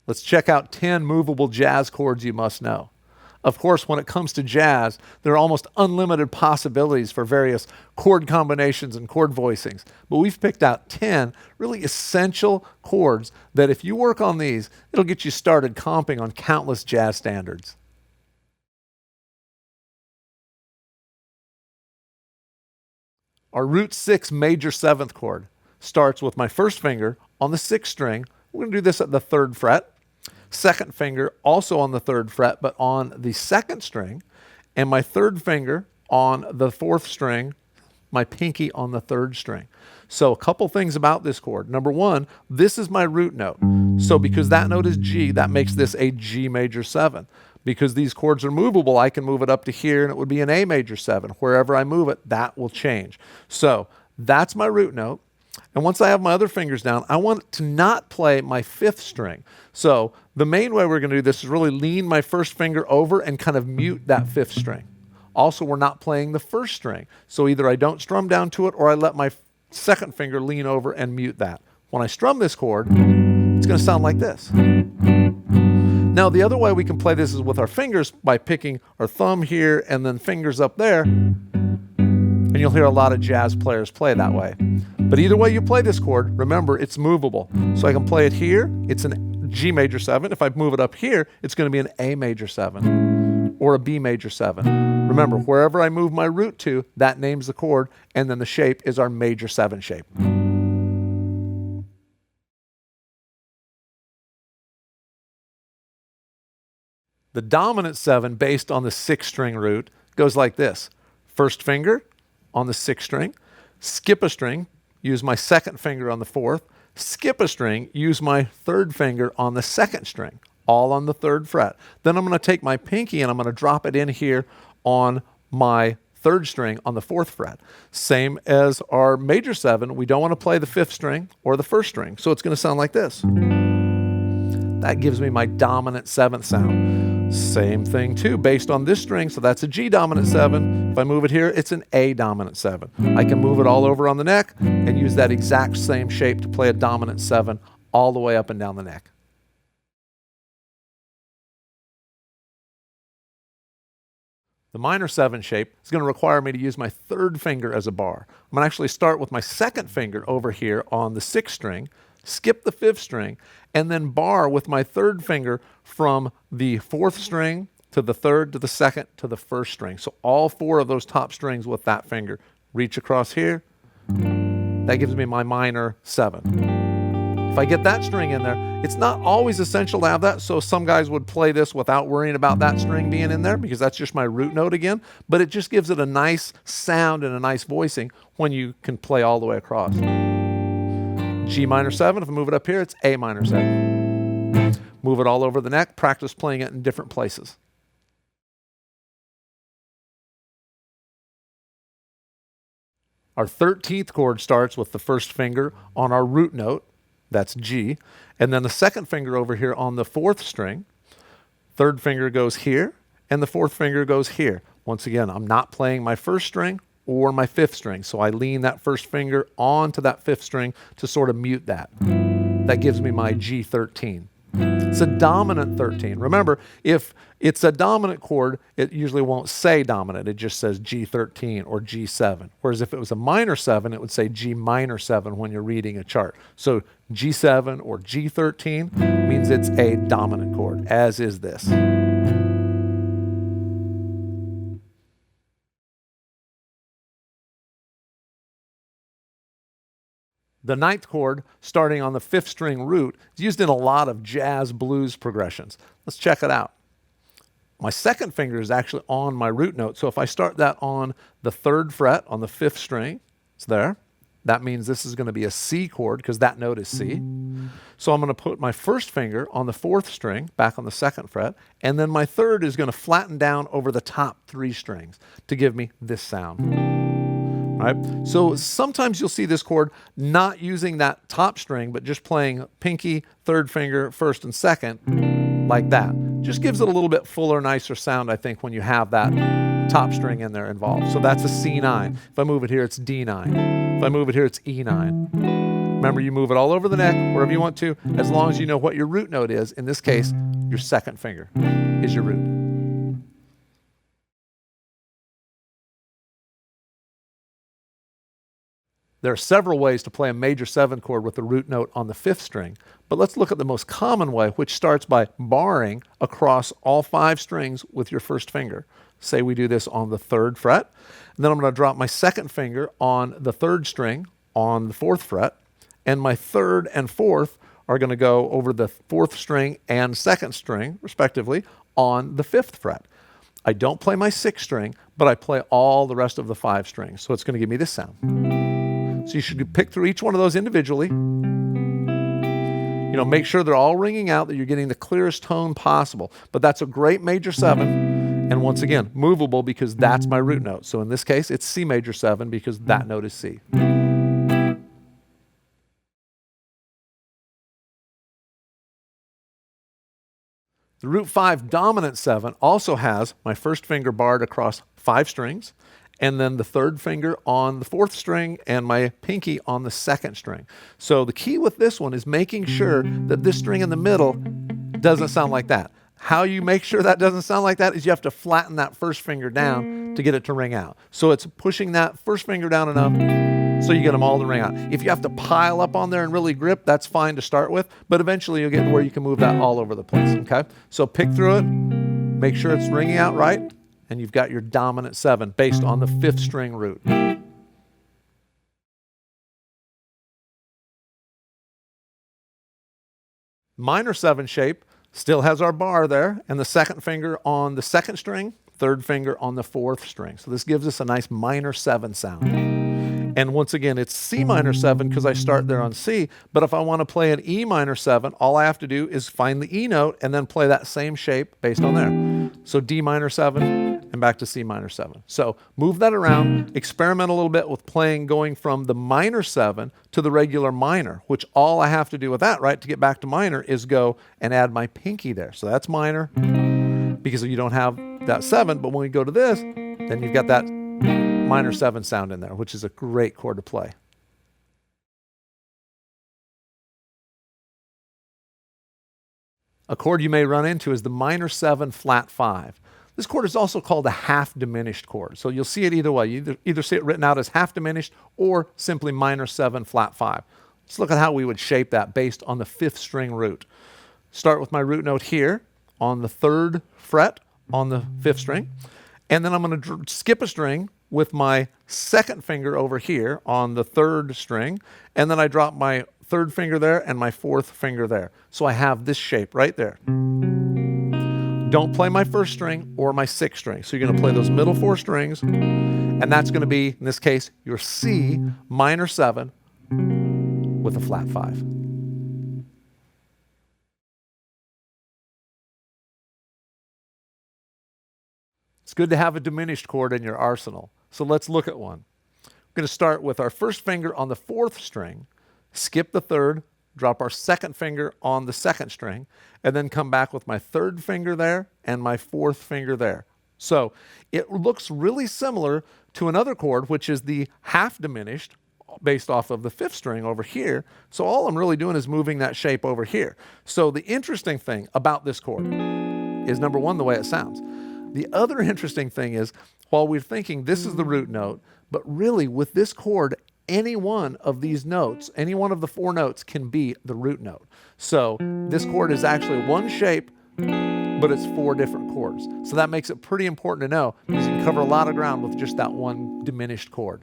Let's check out 10 movable jazz chords you must know. Of course, when it comes to jazz, there are almost unlimited possibilities for various chord combinations and chord voicings. But we've picked out 10 really essential chords that if you work on these, it'll get you started comping on countless jazz standards. Our root 6 major 7th chord starts with my first finger on the 6th string. We're going to do this at the 3rd fret. Second finger also on the 3rd fret, but on the 2nd string. And my 3rd finger on the 4th string, my pinky on the 3rd string. So a couple things about this chord. Number one, this is my root note. So because that note is G, that makes this a G major 7. Because these chords are movable, I can move it up to here and it would be an A major 7. Wherever I move it, that will change. So that's my root note. And once I have my other fingers down, I want to not play my 5th string. So the main way we're going to do this is really lean my first finger over and kind of mute that 5th string. Also, we're not playing the 1st string. So either I don't strum down to it or I let my 2nd finger lean over and mute that. When I strum this chord, it's going to sound like this. Now, the other way we can play this is with our fingers by picking our thumb here and then fingers up there. And you'll hear a lot of jazz players play that way. But either way you play this chord, remember, it's movable. So I can play it here, it's an G major 7. If I move it up here, it's going to be an A major 7 or a B major 7. Remember, wherever I move my root to, that names the chord, and then the shape is our major 7 shape. The dominant 7 based on the 6th string root goes like this. First finger on the 6th string, skip a string, use my 2nd finger on the 4th, skip a string, use my 3rd finger on the 2nd string, all on the 3rd fret. Then I'm going to take my pinky and I'm going to drop it in here on my 3rd string on the 4th fret. Same as our major 7, we don't want to play the 5th string or the 1st string, so it's going to sound like this. That gives me my dominant 7th sound. Same thing too, based on this string, so that's a G dominant 7. If I move it here, it's an A dominant 7. I can move it all over on the neck and use that exact same shape to play a dominant 7 all the way up and down the neck. The minor 7 shape is going to require me to use my 3rd finger as a bar. I'm going to actually start with my 2nd finger over here on the 6th string, skip the 5th string, and then bar with my 3rd finger from the 4th string to the 3rd to the 2nd to the 1st string. So all 4 of those top strings with that finger. Reach across here. That gives me my minor 7. If I get that string in there, it's not always essential to have that, so some guys would play this without worrying about that string being in there because that's just my root note again, but it just gives it a nice sound and a nice voicing when you can play all the way across. G minor 7, if I move it up here, it's A minor 7. Move it all over the neck, practice playing it in different places. Our 13th chord starts with the 1st finger on our root note, that's G, and then the 2nd finger over here on the 4th string. 3rd finger goes here, and the 4th finger goes here. Once again, I'm not playing my 1st string or my 5th string, so I lean that 1st finger onto that 5th string to sort of mute that. That gives me my G13. It's a dominant 13. Remember, if it's a dominant chord, it usually won't say dominant. It just says G13 or G7. Whereas if it was a minor 7, it would say G minor 7 when you're reading a chart. So G7 or G13 means it's a dominant chord, as is this. The 9th chord, starting on the 5th string root, is used in a lot of jazz blues progressions. Let's check it out. My 2nd finger is actually on my root note, so if I start that on the 3rd fret on the 5th string, it's there. That means this is going to be a C chord because that note is C. So I'm going to put my 1st finger on the 4th string, back on the 2nd fret, and then my 3rd is going to flatten down over the top 3 strings to give me this sound. Right? So sometimes you'll see this chord not using that top string, but just playing pinky, 3rd finger, 1st and 2nd, like that. Just gives it a little bit fuller, nicer sound, I think, when you have that top string in there involved. So that's a C9. If I move it here, it's D9. If I move it here, it's E9. Remember, you move it all over the neck, wherever you want to, as long as you know what your root note is. In this case, your second finger is your root. There are several ways to play a major 7 chord with the root note on the 5th string, but let's look at the most common way, which starts by barring across all 5 strings with your first finger. Say we do this on the 3rd fret, and then I'm going to drop my second finger on the 3rd string on the 4th fret, and my 3rd and 4th are going to go over the 4th string and 2nd string, respectively, on the 5th fret. I don't play my 6th string, but I play all the rest of the 5 strings, so it's going to give me this sound. So you should pick through each one of those individually. Make sure they're all ringing out, that you're getting the clearest tone possible. But that's a great major 7, and once again, movable because that's my root note. So in this case, it's C major 7 because that note is C. The root 5 dominant 7 also has my first finger barred across 5 strings, and then the 3rd finger on the 4th string and my pinky on the 2nd string. So the key with this one is making sure that this string in the middle doesn't sound like that. How you make sure that doesn't sound like that is you have to flatten that first finger down to get it to ring out. So it's pushing that first finger down enough so you get them all to ring out. If you have to pile up on there and really grip, that's fine to start with, but eventually you'll get to where you can move that all over the place, okay? So pick through it, make sure it's ringing out right, and you've got your dominant 7 based on the 5th string root. Minor 7 shape still has our bar there, and the second finger on the 2nd string, 3rd finger on the 4th string. So this gives us a nice minor 7 sound. And once again, it's C minor 7 because I start there on C, but if I want to play an E minor 7, all I have to do is find the E note and then play that same shape based on there. So D minor 7 and back to C minor 7. So move that around, experiment a little bit with going from the minor 7 to the regular minor, which all I have to do with that, right, to get back to minor is go and add my pinky there. So that's minor because you don't have that 7, but when we go to this, then you've got that minor 7 sound in there, which is a great chord to play. A chord you may run into is the minor 7 flat 5. This chord is also called a half diminished chord. So you'll see it either way. You either see it written out as half diminished or simply minor 7 flat 5. Let's look at how we would shape that based on the 5th string root. Start with my root note here on the 3rd fret on the 5th string. And then I'm going to skip a string with my 2nd finger over here on the 3rd string. And then I drop my 3rd finger there and my 4th finger there. So I have this shape right there. Don't play my 1st string or my 6th string. So you're going to play those middle 4 strings. And that's going to be, in this case, your C minor 7 with a flat 5. It's good to have a diminished chord in your arsenal. So let's look at one. We're going to start with our first finger on the 4th string, skip the 3rd, drop our 2nd finger on the 2nd string, and then come back with my 3rd finger there and my 4th finger there. So it looks really similar to another chord, which is the half diminished, based off of the 5th string over here. So all I'm really doing is moving that shape over here. So the interesting thing about this chord is, number one, the way it sounds. The other interesting thing is, while we're thinking this is the root note, but really with this chord, any one of these notes, any one of the 4 notes can be the root note. So this chord is actually one shape, but it's 4 different chords. So that makes it pretty important to know because you can cover a lot of ground with just that one diminished chord.